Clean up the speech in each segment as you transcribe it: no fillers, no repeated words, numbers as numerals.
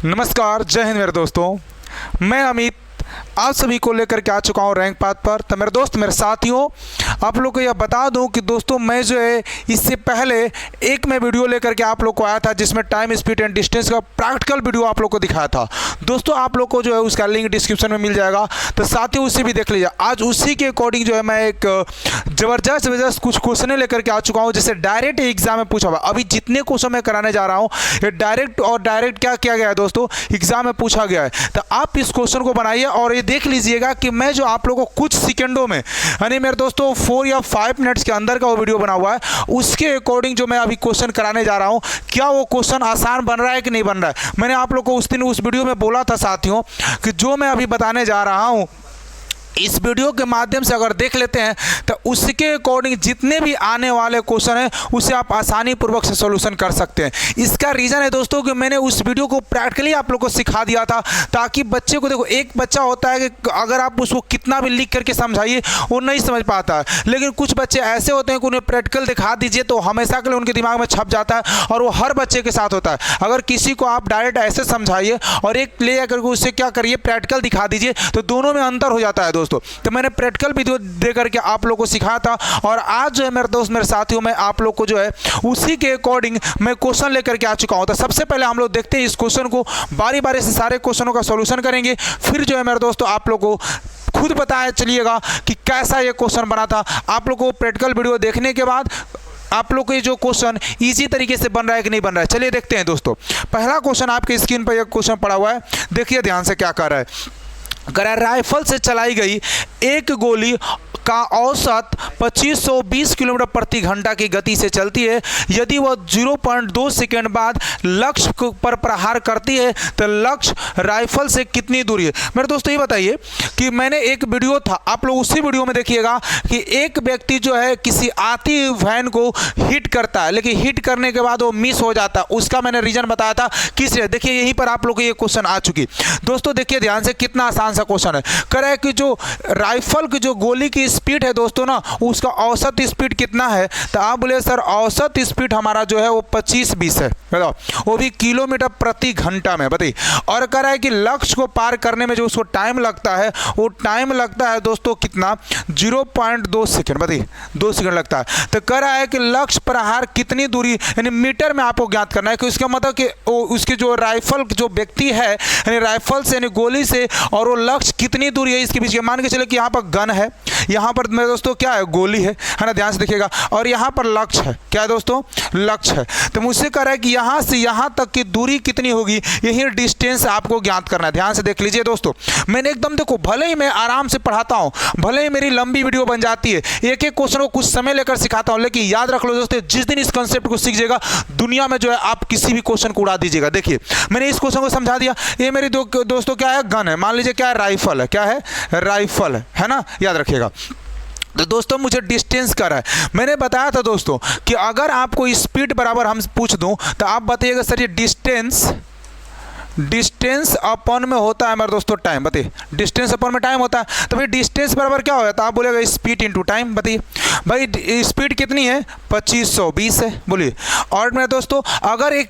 नमस्कार, जय हिंद मेरे दोस्तों। मैं अमित आप सभी को लेकर के आ चुका हूँ रैंक पाथ पर। तो मेरे दोस्त, मेरे साथियों, आप लोग को यह बता दूं कि दोस्तों मैं जो है इससे पहले एक मैं वीडियो लेकर के आप लोग को आया था जिसमें टाइम, स्पीड एंड डिस्टेंस का प्रैक्टिकल वीडियो आप लोग को दिखाया था। दोस्तों आप लोग को जो है उसका लिंक डिस्क्रिप्शन में मिल जाएगा, तो साथियों उसे भी देख लीजिए। आज उसी के अकॉर्डिंग जो है मैं एक ज़बरदस्त कुछ क्वेश्चन लेकर के आ चुका हूँ जिसे डायरेक्ट एग्जाम में पूछा हुआ। अभी जितने क्वेश्चन मैं कराने जा रहा हूँ ये डायरेक्ट क्या किया गया है दोस्तों, एग्जाम में पूछा गया है। तो आप इस क्वेश्चन को बनाइए और ये देख लीजिएगा कि मैं जो आप लोगों को कुछ सेकंडों में, यानी मेरे दोस्तों 4 या 5 मिनट्स के अंदर का वो वीडियो बना हुआ है, उसके अकॉर्डिंग जो मैं अभी क्वेश्चन कराने जा रहा हूँ, क्या वो क्वेश्चन आसान बन रहा है कि नहीं बन रहा है। मैंने आप लोग को उस दिन उस वीडियो में बोला था साथियों कि जो मैं अभी बताने जा रहा हूँ इस वीडियो के माध्यम से अगर देख लेते हैं तो उसके अकॉर्डिंग जितने भी आने वाले क्वेश्चन हैं उसे आप आसानी पूर्वक से सॉल्यूशन कर सकते हैं। इसका रीज़न है दोस्तों कि मैंने उस वीडियो को प्रैक्टिकली आप लोग को सिखा दिया था, ताकि बच्चे को, देखो एक बच्चा होता है कि अगर आप उसको कितना भी लिख करके समझाइए वो नहीं समझ पाता है, लेकिन कुछ बच्चे ऐसे होते हैं कि उन्हें प्रैक्टिकल दिखा दीजिए तो हमेशा के लिए उनके दिमाग में छप जाता है, और वो हर बच्चे के साथ होता है। अगर किसी को आप डायरेक्ट ऐसे समझाइए और एक ले जाकर के उससे क्या करिए, प्रैक्टिकल दिखा दीजिए, तो दोनों में अंतर हो जाता है दोस्तों। तो मैंने प्रैक्टिकल वीडियो दे करके आप लोगों को सिखाया था, और आज जो है मेरे दोस्त, मेरे साथियों, मैं आप लोग को जो है उसी के अकॉर्डिंग मैं क्वेश्चन लेकर के आ चुका हूं। तो सबसे पहले हम लोग देखते हैं इस क्वेश्चन को, बारी बारी से सारे क्वेश्चनों का सॉल्यूशन करेंगे, फिर जो है मेरे दोस्तों आप लोग को खुद बताया चलिएगा कि कैसा ये क्वेश्चन बना था। आप लोग को प्रैक्टिकल वीडियो देखने के बाद आप लोग को ये जो क्वेश्चन इजी तरीके से बन रहा है कि नहीं बन रहा है, चलिए देखते हैं दोस्तों। पहला क्वेश्चन आपके स्क्रीन पर एक क्वेश्चन पड़ा हुआ है, देखिए ध्यान से क्या कर रहा है। राइफल से चलाई गई एक गोली का औसत 2520 किलोमीटर प्रति घंटा की गति से चलती है। यदि वह 0.2 सेकेंड बाद लक्ष्य पर प्रहार करती है तो लक्ष्य राइफल से कितनी दूरी है। मेरे दोस्तों ये बताइए कि मैंने एक वीडियो था, आप लोग उसी वीडियो में देखिएगा कि एक व्यक्ति जो है किसी आती वैन को हिट करता है, लेकिन हिट करने के बाद वो मिस हो जाता है। उसका मैंने रीजन बताया था किस लिए। देखिए यहीं पर आप लोग को ये क्वेश्चन आ चुकी दोस्तों। देखिए ध्यान से, कितना आसान सा क्वेश्चन है। कह रहा है कि जो राइफल की जो गोली की स्पीड है दोस्तों ना, उसका औसत स्पीड कितना है। तो आप बोले सर औसत स्पीड हमारा जो है वो 25-20 है, बताओ, वो भी किलोमीटर प्रति घंटा में, बताइए। और कह रहा है कि लक्ष्य को पार करने में जो उसको टाइम लगता है वो टाइम लगता है दोस्तों कितना, 0.2 सेकेंड, बताइए 2 सेकेंड लगता है। तो कह रहा है कि लक्ष्य प्रहार कितनी दूरी, यानी मीटर में आपको ज्ञात करना है कि उसका मतलब कि उसकी जो राइफल जो व्यक्ति है, यानी राइफल से, यानी गोली से, और वो लक्ष्य कितनी दूरी है इसके बीच। मान के चले कि यहाँ पर गन है, यहाँ पर मेरे दोस्तों क्या है, गोली है ना, ध्यान से देखिएगा, और यहाँ पर लक्ष्य है, क्या है दोस्तों, लक्ष्य है। तो मुझसे कह रहा है कि यहाँ से यहाँ तक की दूरी कितनी होगी, यही डिस्टेंस आपको ज्ञात करना है। ध्यान से देख लीजिए दोस्तों, मैंने एकदम, देखो भले ही मैं आराम से पढ़ाता हूँ, भले ही मेरी लंबी वीडियो बन जाती है, एक एक क्वेश्चन को कुछ समय लेकर सिखाता हूँ, लेकिन याद रख लो दोस्तों, जिस दिन इस कंसेप्ट को सीख जाएगा, दुनिया में जो है आप किसी भी क्वेश्चन को उड़ा दीजिएगा। देखिए मैंने इस क्वेश्चन को समझा दिया, ये मेरी दोस्तों क्या है, गन है, मान लीजिए क्या है, राइफल है, क्या है, राइफल है ना, याद रखिएगा। तो दोस्तों मुझे डिस्टेंस कर रहा है, मैंने बताया था दोस्तों कि अगर आपको स्पीड बराबर हम पूछ दूं तो आप बताइएगा सर ये डिस्टेंस अपन में होता है मेरे दोस्तों टाइम, बताइए डिस्टेंस अपन में टाइम होता है। तो भाई डिस्टेंस बराबर क्या होगा, तो आप बोलेगा स्पीड इनटू टाइम। बताइए भाई स्पीड कितनी है, 2520 है, बोलिए। और मेरे दोस्तों अगर एक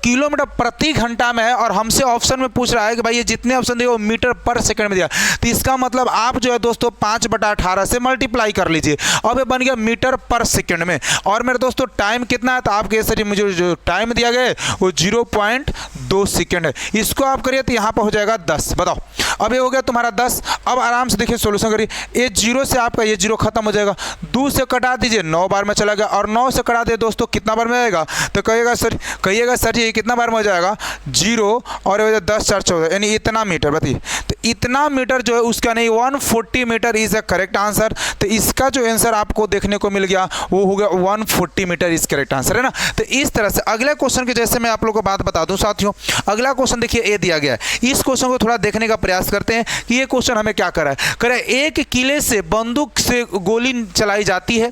किलोमीटर प्रति घंटा में है और हमसे ऑप्शन में पूछ रहा है कि भाई ये जितने ऑप्शन दिए वो मीटर पर सेकंड में दिया, तो इसका मतलब आप जो है दोस्तों 5/18 से मल्टीप्लाई कर लीजिए, अब ये बन गया मीटर पर सेकंड में। और मेरे दोस्तों टाइम कितना है, तो आपके सर मुझे जो टाइम दिया गया है वो 0.2 सेकेंड है, इसको आप करिए तो यहाँ पर हो जाएगा 10। बताओ अब ये हो गया तुम्हारा 10। अब आराम से देखिए सोल्यूशन करिए, ये 0 से आपका ये 0 खत्म हो जाएगा, 2 से कटा दीजिए 9 बार में चला गया, और 9 से कटा दे दोस्तों कितना बार में आएगा, तो कहिएगा सर ये कितना बार में हो जाएगा, 0 और 10 4 14, यानी इतना मीटर। बताइए तो इतना मीटर जो है उसका नहीं, 140 metre is a correct answer. तो इसका जो आंसर आपको देखने को मिल गया वो हो गया 140 मीटर इज करेक्ट आंसर, है ना। तो इस तरह से अगले क्वेश्चन के जैसे मैं आप लोगों को बात बता दूं साथियों, अगला क्वेश्चन देखिए ए दिया गया है। इस क्वेश्चन को थोड़ा देखने का प्रयास करते हैं कि ये क्वेश्चन हमें क्या कर रहा है। एक किले से बंदूक से गोली चलाई जाती है,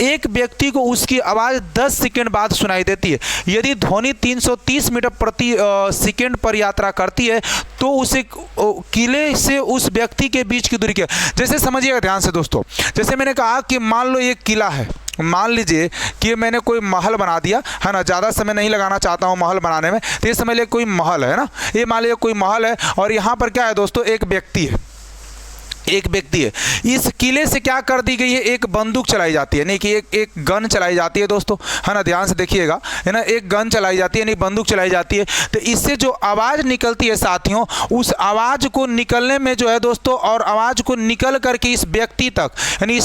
एक व्यक्ति को उसकी आवाज़ 10 सेकंड बाद सुनाई देती है। यदि ध्वनि 330 मीटर प्रति सेकंड पर यात्रा करती है तो उसे किले से उस व्यक्ति के बीच की दूरी क्या। जैसे समझिएगा ध्यान से दोस्तों, जैसे मैंने कहा कि मान लो ये किला है, मान लीजिए कि मैंने कोई महल बना दिया है ना, ज़्यादा समय नहीं लगाना चाहता हूँ महल बनाने में, तो ये समझ लीजिए कोई महल है ना, ये मान लीजिए कोई महल है और यहाँ पर क्या है दोस्तों, एक व्यक्ति है, एक व्यक्ति है। इस किले से क्या कर दी गई है, एक बंदूक चलाई जाती है, नहीं कि एक गन चलाई जाती है दोस्तों, है ना, ध्यान से देखिएगा, है ना, एक गन चलाई जाती है, नहीं बंदूक चलाई जाती है। तो इससे जो आवाज़ निकलती है साथियों, उस आवाज़ को निकलने में जो है दोस्तों, और आवाज़ को निकल करके इस व्यक्ति तक, यानी इस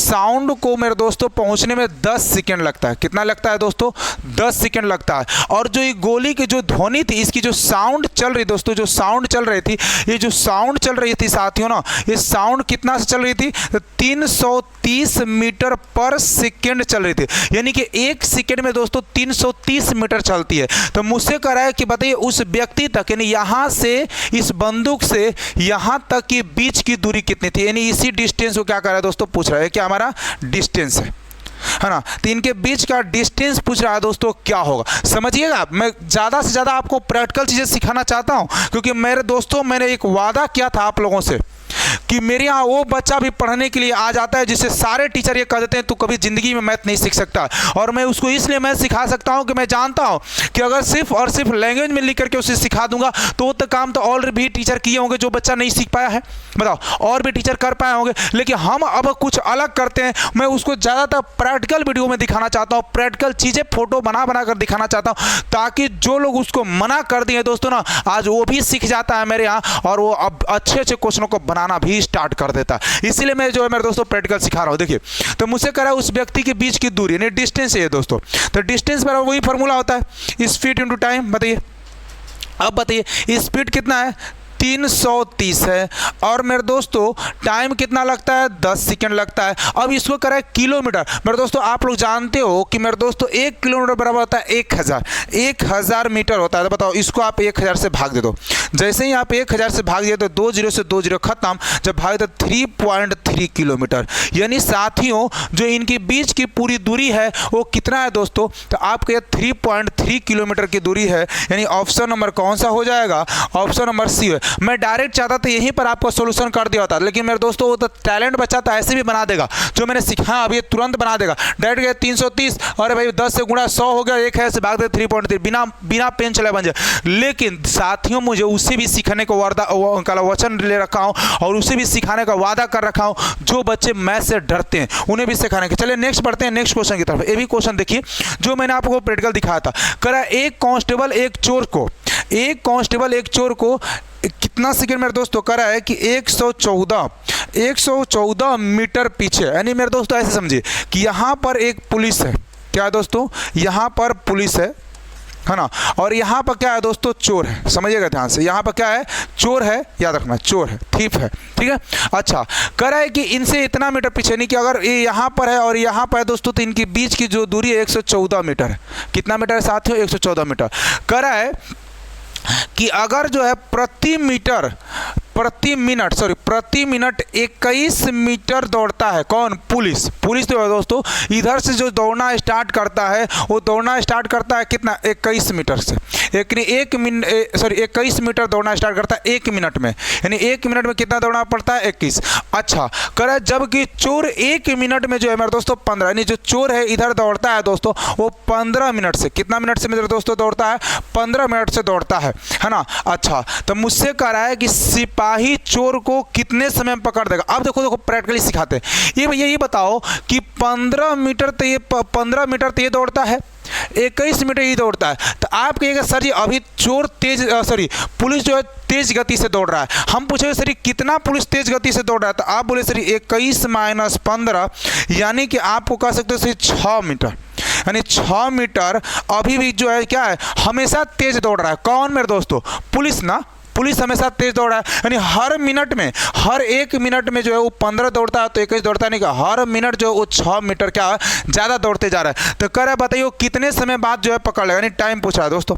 साउंड को मेरे दोस्तों पहुंचने में 10 सेकंड लगता है। कितना लगता है दोस्तों, 10 सेकंड लगता है। और जो ये गोली की जो ध्वनि थी, इसकी जो साउंड चल रही दोस्तों, जो साउंड चल रही थी, ये जो साउंड चल रही थी साथियों ना, ये साउंड कितना से चल रही थी, 330 मीटर पर सेकंड चल रही थी, यानी कि एक सेकंड में दोस्तों 330 मीटर चलती है। तो मुझसे कह रहा है कि बताइए उस व्यक्ति तक, यानी यहाँ से इस बंदूक से यहाँ तक के बीच की दूरी कितनी थी, यानी इसी डिस्टेंस को क्या कर रहा है दोस्तों, पूछ रहा है कि हमारा डिस्टेंस है ना। तो इनके बीच का डिस्टेंस पूछ रहा है दोस्तों, क्या होगा, समझिएगा। मैं ज़्यादा से ज़्यादा आपको प्रैक्टिकल चीज़ें सिखाना चाहता हूँ, क्योंकि मेरे दोस्तों मैंने एक वादा किया था आप लोगों से कि मेरे यहाँ वो बच्चा भी पढ़ने के लिए आ जाता है जिससे सारे टीचर ये कह देते हैं तू कभी ज़िंदगी में मैथ नहीं सीख सकता, और मैं उसको इसलिए मैं सिखा सकता हूँ कि मैं जानता हूँ कि अगर सिर्फ और सिर्फ लैंग्वेज में लिख करके उसे सिखा दूंगा तो काम तो और भी टीचर किए होंगे, जो बच्चा नहीं सीख पाया है बताओ और भी टीचर कर पाए होंगे। लेकिन हम अब कुछ अलग करते हैं, मैं उसको ज़्यादातर प्रैक्टिकल वीडियो में दिखाना चाहता हूँ, प्रैक्टिकल चीज़ें फोटो बना बना कर दिखाना चाहता हूँ, ताकि जो लोग उसको मना कर दिए दोस्तों ना, आज वो भी सीख जाता है मेरे यहाँ, और वो अब अच्छे अच्छे क्वेश्चनों को बनाना भी स्टार्ट कर देता है। इसीलिए मैं जो है मेरे दोस्तों प्रैक्टिकल सिखा रहा हूँ। देखिए, तो मुझसे कह रहा है उस व्यक्ति के बीच की दूरी, यानी डिस्टेंस है दोस्तों। तो डिस्टेंस पर वही फॉर्मूला होता है, स्पीड इंटू टाइम। बताइए, अब बताइए स्पीड कितना है, 330 है, और मेरे दोस्तों टाइम कितना लगता है, 10 सेकंड लगता है। अब इसको करें किलोमीटर। मेरे दोस्तों आप लोग जानते हो कि मेरे दोस्तों 1 किलोमीटर बराबर होता है 1000 मीटर होता है। तो बताओ इसको आप 1000 से भाग दे दो, जैसे ही आप 1000 से भाग दिए तो 2 जीरो से 2 जीरो खत्म, जब भाग तो 3.3 किलोमीटर, यानी साथियों जो इनके बीच की पूरी दूरी है वो कितना है दोस्तों, तो आपके ये 3.3 किलोमीटर की दूरी है, यानी ऑप्शन नंबर कौन सा हो जाएगा, ऑप्शन नंबर सी है। मैं डायरेक्ट चाहता था यहीं पर आपको सोल्यूशन कर दिया होता, लेकिन मेरे दोस्तों वो तो टैलेंट बच्चा था, ऐसे भी बना देगा, जो मैंने सिखाया अभी तुरंत बना देगा। डायरेक्ट गया 330, अरे भाई 10 से गुणा 100 हो गया, 1000 से भाग दे 3.3, बिना पेन चलाए बन जाए। लेकिन साथियों मुझे उसे भी सीखने को वचन ले रखा हूँ, और उसे भी सिखाने का वादा कर रखा हूँ, जो बच्चे मैथ से डरते हैं उन्हें भी सिखाने के। चलिए नेक्स्ट बढ़ते हैं, नेक्स्ट क्वेश्चन की तरफ। ये भी क्वेश्चन देखिए जो मैंने आपको प्रैक्टिकल दिखाया था। करा एक कांस्टेबल एक चोर को कितना सेकंड मेरे दोस्तों करा है कि 114 मीटर पीछे, यानी मेरे दोस्तों ऐसे समझिए कि यहाँ पर एक पुलिस है, क्या दोस्तों, यहाँ पर पुलिस है ना, और यहाँ पर क्या है दोस्तों, चोर है। समझिएगा ध्यान से, यहाँ पर क्या है, चोर है, याद रखना चोर है, थीफ है, ठीक है। अच्छा, कह रहा है कि इनसे इतना मीटर पीछे, नहीं कि अगर ये यहाँ पर है और यहाँ पर है दोस्तों, तो इनके बीच की जो दूरी है 114 मीटर है। कितना मीटर है साथियों, 114 मीटर। कह रहा है कि अगर जो है प्रति मिनट 21 मीटर दौड़ता है, कौन, पुलिस जो है दोस्तों, इधर से जो दौड़ना स्टार्ट करता है वो दौड़ना स्टार्ट करता है कितना, 21 मीटर से, 21 मीटर दौड़ना स्टार्ट करता है 1 मिनट में, यानी 1 मिनट में कितना दौड़ना पड़ता है, 21। अच्छा, करे जबकि चोर 1 मिनट में जो है मेरे दोस्तों 15, यानी जो चोर है इधर दौड़ता है दोस्तों वो 15 मिनट से, कितना मिनट से मेरे दोस्तों दौड़ता है, 15 मिनट से दौड़ता है ना। अच्छा, तो मुझसे कह रहा है कि सिपाही चोर को कितने समय में पकड़ देगा। अब देखो प्रैक्टिकली सिखाते हैं। ये भैया ये बताओ कि 15 मीटर तो ये दौड़ता है, 21 मीटर ही दौड़ता है, तो आप कहिएगा सर जी अभी पुलिस जो है तेज गति से दौड़ रहा है। हम पूछेंगे सर कितना पुलिस तेज गति से दौड़ रहा है, तो आप बोले सर 21 माइनस 15, यानी कि आपको कह सकते हो सर 6 मीटर, यानी 6 मीटर अभी भी जो है क्या है, हमेशा तेज दौड़ रहा है। कौन मेरे दोस्तों, पुलिस ना, पुलिस हमेशा तेज दौड़ रहा है, यानी हर 1 मिनट में जो है वो 15 दौड़ता है तो 21 दौड़ता है, नहीं कि हर मिनट जो वो 6 मीटर क्या है ज़्यादा दौड़ते जा रहा है। तो कह रहा है बताइए कितने समय बाद जो है पकड़ लेगा, यानी टाइम पूछ रहा है दोस्तों,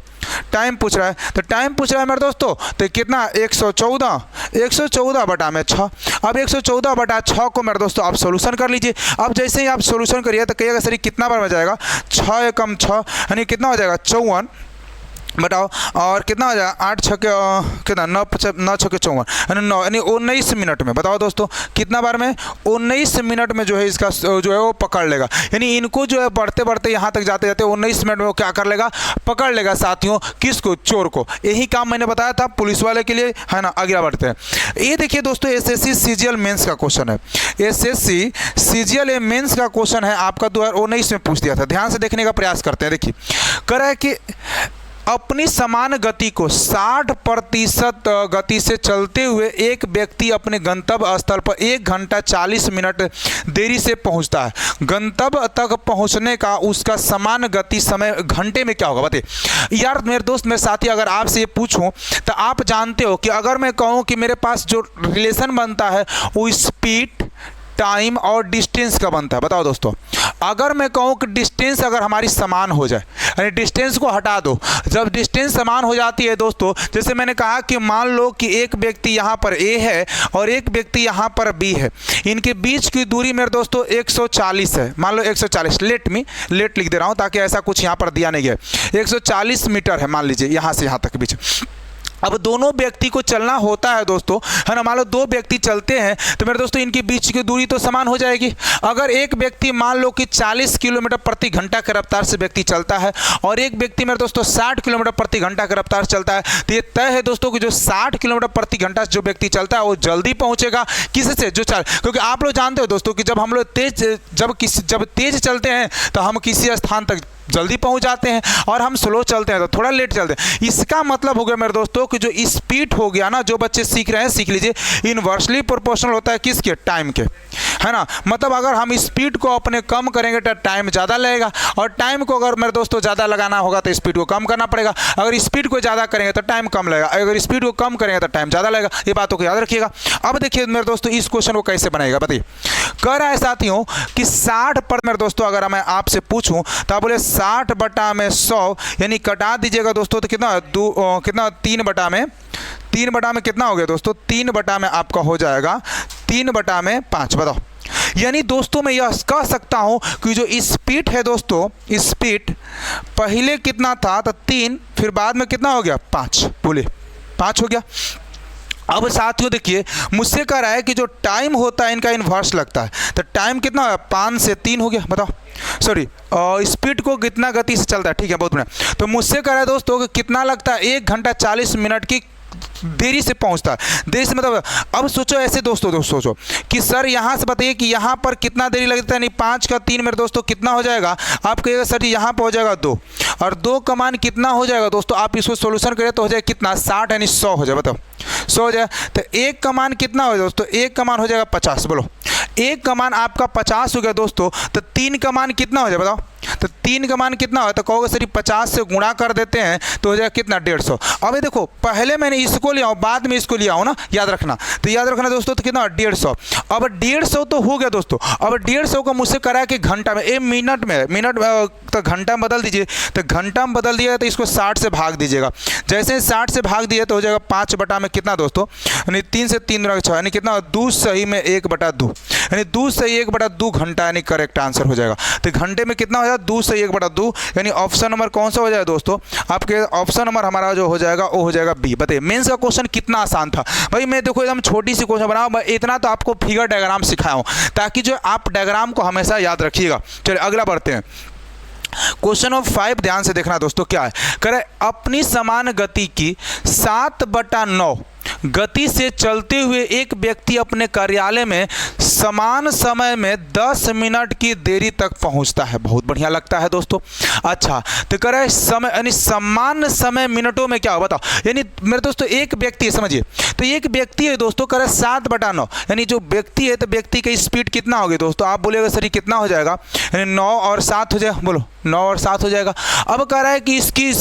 टाइम पूछ रहा है। तो टाइम पूछ रहा है मेरे दोस्तों, तो कितना, 114 बटा में 6। अब 114 बटा 6 को मेरे दोस्तों आप सोल्यूशन कर लीजिए। अब जैसे ही आप सोल्यूशन करिए तो कहिएगा सर कितना बार में जाएगा, 6 एकम 6, यानी कितना हो जाएगा, 54 बताओ, और कितना हो जाएगा 8 छक्के कितना 9 छक्के 54 यानी 9 यानी 19 मिनट में। बताओ दोस्तों कितना बार में 19 मिनट में जो है इसका जो है वो पकड़ लेगा। यानी इनको जो है बढ़ते बढ़ते यहाँ तक जाते जाते 19 मिनट में वो क्या कर लेगा, पकड़ लेगा साथियों, किसको, चोर को। यही काम मैंने बताया था पुलिस वाले के लिए, है ना। आगे बढ़ते हैं। ये देखिए दोस्तों एसएससी सीजीएल मेंस का क्वेश्चन है। एसएससी सीजीएल मेंस का क्वेश्चन है आपका 2019 में पूछ दिया था। ध्यान से देखने का प्रयास करते हैं। देखिए कह रहा है कि अपनी समान गति को 60% गति से चलते हुए एक व्यक्ति अपने गंतव्य स्थल पर 1 घंटा 40 मिनट देरी से पहुंचता है। गंतव्य तक पहुंचने का उसका समान गति समय घंटे में क्या होगा बताइए। यार मेरे दोस्त मेरे साथी, अगर आपसे ये पूछूं तो आप जानते हो कि अगर मैं कहूं कि मेरे पास जो रिलेशन बनता है वो स्पीड, टाइम और डिस्टेंस का बनता है। बताओ दोस्तों, अगर मैं कहूँ कि डिस्टेंस अगर हमारी समान हो जाए, यानी डिस्टेंस को हटा दो, जब डिस्टेंस समान हो जाती है दोस्तों, जैसे मैंने कहा कि मान लो कि एक व्यक्ति यहाँ पर ए है और एक व्यक्ति यहाँ पर बी है, इनके बीच की दूरी मेरे दोस्तों 140 है। मान लो 140, लेट लिख दे रहा हूँ ताकि ऐसा कुछ यहाँ पर दिया नहीं गया। 140 मीटर है मान लीजिए यहाँ से यहाँ तक बीच। अब दोनों व्यक्ति को चलना होता है दोस्तों, है ना। मान लो 2 व्यक्ति चलते हैं तो मेरे दोस्तों इनके बीच की दूरी तो समान हो जाएगी। अगर एक व्यक्ति मान लो कि 40 किलोमीटर प्रति घंटा की रफ्तार से व्यक्ति चलता है और एक व्यक्ति मेरे दोस्तों 60 किलोमीटर प्रति घंटा की रफ्तार से चलता है, तो ये तय है दोस्तों कि जो 60 किलोमीटर प्रति घंटा जो व्यक्ति चलता है वो जल्दी पहुँचेगा। किससे, जो क्योंकि आप लोग जानते हो दोस्तों कि जब हम लोग जब तेज चलते हैं तो हम किसी स्थान तक जल्दी पहुंच जाते हैं और हम स्लो चलते हैं तो थोड़ा लेट चलते हैं। इसका मतलब हो गया मेरे दोस्तों कि जो स्पीड हो गया ना, जो बच्चे सीख रहे हैं सीख लीजिए, इनवर्सली प्रोपोर्शनल होता है किसके, टाइम के, है ना। मतलब अगर हम स्पीड को अपने कम करेंगे तो टाइम ज़्यादा लगेगा, और टाइम को अगर मेरे दोस्तों ज़्यादा लगाना होगा तो स्पीड को कम करना पड़ेगा। अगर स्पीड को ज़्यादा करेंगे तो टाइम कम लगेगा, अगर स्पीड को कम करेंगे तो टाइम ज़्यादा लगेगा। ये बातों को याद रखिएगा। अब देखिए मेरे दोस्तों इस क्वेश्चन को कैसे बनाएगा बताइए। कह रहा है साथियों कि 60 पर मेरे दोस्तों अगर मैं आपसे पूछूं तो आप बोले 60 बटा में 100 यानी कटा दीजिएगा दोस्तों तो कितना कितना 3 बटा में कितना हो गया दोस्तों, 3 बटा में आपका हो जाएगा 3 बटा में 5। बताओ, यानी दोस्तों मैं यह कह सकता हूं कि जो स्पीड है दोस्तों, स्पीड पहले कितना था तो 3, फिर बाद में कितना हो गया 5, बोले 5 हो गया। अब साथियों देखिए मुझसे कह रहा है कि जो टाइम होता है इनका इन्वर्स लगता है, तो टाइम कितना है 5 से 3 हो गया। बताओ, सॉरी स्पीड को कितना गति से चलता है, ठीक है बहुत बढ़िया। तो मुझसे कह रहा है दोस्तों कि कितना लगता है 1 घंटा 40 मिनट की देरी से पहुंचता है। देरी से मतलब अब सोचो ऐसे दोस्तों सोचो कि सर यहाँ से बताइए कि यहाँ पर कितना देरी लगता है, नहीं 5 का 3 मेरे दोस्तों कितना हो जाएगा। आप कहिएगा सर यहाँ पर हो जाएगा 2, और 2 का मान कितना हो जाएगा दोस्तों, आप इसको सोल्यूशन करें तो हो जाएगा कितना 60 यानी 100 हो जाए। बताओ 100 हो जाए तो 1 का मान कितना हो दोस्तों, 1 का मान हो जाएगा 50। बोलो 1 का मान आपका 50 हो गया दोस्तों, तो 3 का मान कितना हो जाए बताओ, तो 3 का मान कितना हो, तो कहोगे सर 50 से गुणा कर देते हैं तो हो जाएगा कितना 150। अब ये देखो पहले मैंने इसको लिया हूँ बाद में इसको लिया हूँ ना, याद रखना। तो याद रखना दोस्तों तो कितना 150। अब 150 तो हो गया दोस्तों। अब 150 को मुझसे करा कि घंटा में, एक मिनट में तो घंटा में बदल दीजिए, तो घंटा में बदल दिया तो इसको 60 से भाग दीजिएगा। जैसे 60 से भाग दिए तो हो जाएगा 5 बटा में कितना दोस्तों, यानी 3 से 3 6 यानी कितना 2 सही में 1/2 यानी 2 सही 1/2 घंटा यानी करेक्ट आंसर हो जाएगा। तो घंटे में कितना हो जाएगा 2 सही 1/2 यानी ऑप्शन नंबर कौन सा हो जाएगा दोस्तों, आपके ऑप्शन नंबर हमारा जो हो जाएगा वो हो जाएगा बी। बताइए मेंस का क्वेश्चन कितना आसान था भाई। मैं देखो एकदम छोटी सी क्वेश्चन बनाऊँ, मैं इतना तो आपको फिगर डायग्राम सिखाया हूँ ताकि जो आप डायग्राम को हमेशा याद रखिएगा। चलिए अगला बढ़ते हैं। क्वेश्चन ऑफ 5 ध्यान से देखना दोस्तों क्या है। करे अपनी समान गति की 7/9 गति से चलते हुए एक व्यक्ति अपने कार्यालय में समान समय में 10 मिनट की देरी तक पहुंचता है। बहुत बढ़िया लगता है दोस्तों। अच्छा तो कह रहा है समय यानी समान समय मिनटों में क्या हो बताओ। यानी मेरे दोस्तों एक व्यक्ति है, समझिए तो एक व्यक्ति है दोस्तों, कह रहा है 7/9 यानी जो व्यक्ति है तो व्यक्ति की स्पीड कितना होगी दोस्तों, आप बोलेगा सर कितना हो जाएगा, यानी 9 और 7 हो जाएगा। बोलो 9 और 7 हो जाएगा। अब कह रहा है कि इसकी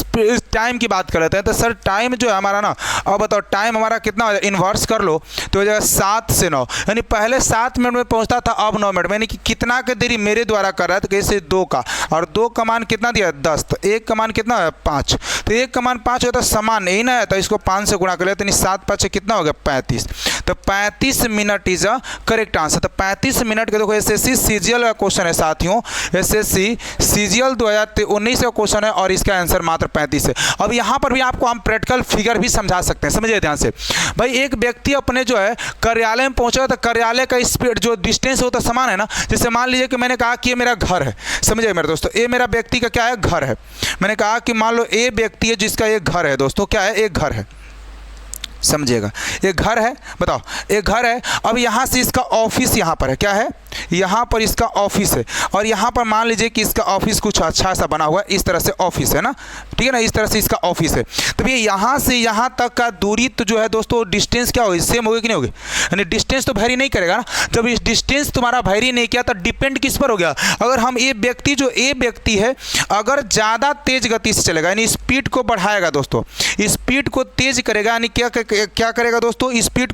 टाइम की बात कर लेते हैं। तो सर टाइम जो है हमारा ना, अब बताओ टाइम हमारा कितना हो जाएगा, इन्वर्स कर लो तो हो जाएगा 7 से 9 यानी पहले 7 मिनट में पहुंचता था अब 9 मिनट में, यानी कि कितना का देरी मेरे द्वारा कर रहा है तो कैसे 2 का, और 2 का मान कितना दिया 10, तो 1 का मान कितना है 5, तो 1 का मान 5 होता है समान नहीं ना है तो इसको 5 से गुणा कर लेते हैं। 7 5 कितना कितना हो गया 35। तो 35 minute is a correct answer. तो 35 मिनट का देखो एसएससी सीजीएल का क्वेश्चन है साथियों, एसएससी सीजीएल 2019 का क्वेश्चन है और इसका आंसर मात्र 35 है। अब यहाँ पर भी आपको हम प्रैक्टिकल फिगर भी समझा सकते हैं, समझिए ध्यान से भाई। एक व्यक्ति अपने जो है कार्यालय में पहुंचा, तो कार्यालय का स्पीड जो डिस्टेंस होता है समान है ना। जैसे मान लीजिए कि मैंने कहा कि ये मेरा घर है, समझिए मेरे दोस्तों, ये मेरा व्यक्ति का क्या है, घर है। मैंने कहा कि मान लो ये व्यक्ति है जिसका एक घर है दोस्तों, क्या है, एक घर है, समझिएगा, एक घर है, बताओ एक घर है। अब यहाँ से इसका ऑफिस यहाँ पर है, क्या है, यहाँ पर इसका ऑफिस है, और यहाँ पर मान लीजिए कि इसका ऑफिस कुछ अच्छा सा बना हुआ है, इस तरह से ऑफिस है ना, ठीक है ना, इस तरह से इसका ऑफिस है। तो भैया यहाँ से यहाँ तक का दूरी तो जो है दोस्तों डिस्टेंस क्या होगी, सेम होगी कि नहीं होगी, यानी डिस्टेंस तो वेरी नहीं करेगा ना। जब इस डिस्टेंस तुम्हारा वेरी नहीं किया तो डिपेंड किस पर हो गया, अगर हम ये व्यक्ति जो ए व्यक्ति है अगर ज़्यादा तेज गति से चलेगा, यानी स्पीड को बढ़ाएगा दोस्तों, स्पीड को तेज करेगा, यानी क्या करेगा दोस्तों, स्पीड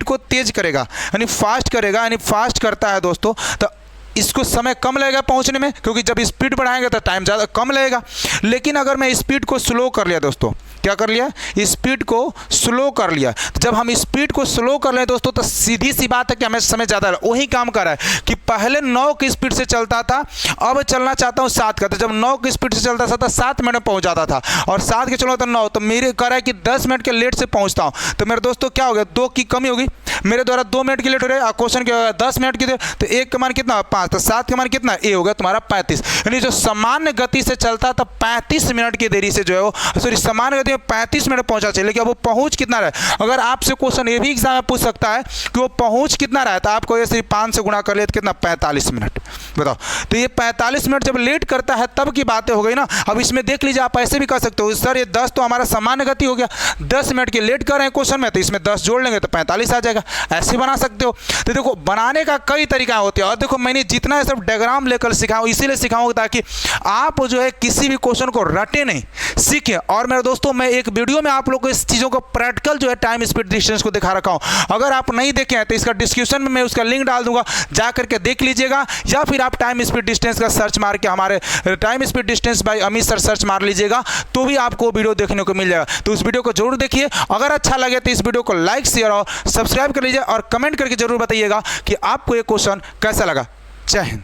को तेज करेगा, यानी फास्ट करेगा, यानी फास्ट करता है दोस्तों, तो इसको समय कम लगेगा पहुंचने में, क्योंकि जब स्पीड बढ़ाएंगे तो टाइम ज़्यादा कम लगेगा। लेकिन अगर मैं स्पीड को स्लो कर लिया दोस्तों, क्या कर लिया, स्पीड को स्लो कर लिया, तो जब हम स्पीड को स्लो कर लें दोस्तों तो सीधी सी बात है कि हमें समय ज़्यादा लगा। वही काम कर रहा है कि पहले 9 की स्पीड से चलता था, अब चलना चाहता हूँ 7 का, तो जब 9 की स्पीड से चलता था तो 7 मिनट में पहुँच जाता था, और 7 के चलो तो 9, तो मेरे कर रहा है कि 10 मिनट के लेट से पहुँचता हूँ। तो मेरे दोस्तों क्या हो गया, 2 की कमी होगी, मेरे द्वारा 2 मिनट की लेट हो रहे हैं, क्वेश्चन क्या होगा 10 मिनट की, तो 1 का मान कितना 5, तो 7 का मान कितना, ए होगा तुम्हारा 35। यानी जो सामान्य गति से चलता था 35 मिनट की देरी से जो है वो, सॉरी सामान्य गति में 35 मिनट पहुंचा चाहिए, लेकिन अब वो पहुंच कितना रहा। अगर आपसे क्वेश्चन ये भी एग्जाम में पूछ सकता है कि वो पहुंच कितना रहा, तो आपको ये सिर्फ 5 से गुणा कर ले तो कितना 45 मिनट, बताओ। तो ये 45 मिनट जब लेट करता है तब की बातें हो गई ना। अब इसमें देख लीजिए, आप ऐसे भी कर सकते हो, सर ये 10 तो हमारा सामान्य गति हो गया, 10 मिनट के लेट कर रहे हैं क्वेश्चन में, तो इसमें 10 जोड़ लेंगे तो 45 आ जाएगा, ऐसे बना सकते हो। तो देखो बनाने का कई तरीका होते हैं, और देखो मैंने जितना सब डायग्राम लेकर सिखाऊं इसीलिए सिखाऊंगा ताकि आप जो है किसी भी क्वेश्चन को रटे नहीं, सीखें। और मेरे दोस्तों मैं एक वीडियो में आप लोग को इस चीज़ों को प्रैक्टिकल जो है टाइम स्पीड डिस्टेंस को दिखा रखा हूं, अगर आप नहीं देखे हैं तो इसका डिस्क्रिप्शन में मैं उसका लिंक डाल दूंगा, जा करके देख लीजिएगा, या फिर आप टाइम स्पीड डिस्टेंस का सर्च मार के हमारे time speed distance by Amit sir search मार लीजिएगा, तो भी आपको वीडियो देखने को मिल जाएगा। तो उस वीडियो को जरूर देखिए, अगर अच्छा लगे तो इस वीडियो को लाइक शेयर और सब्सक्राइब कर लीजिए, और कमेंट करके जरूर बताइएगा कि आपको ये क्वेश्चन कैसा लगा। जय हिंद।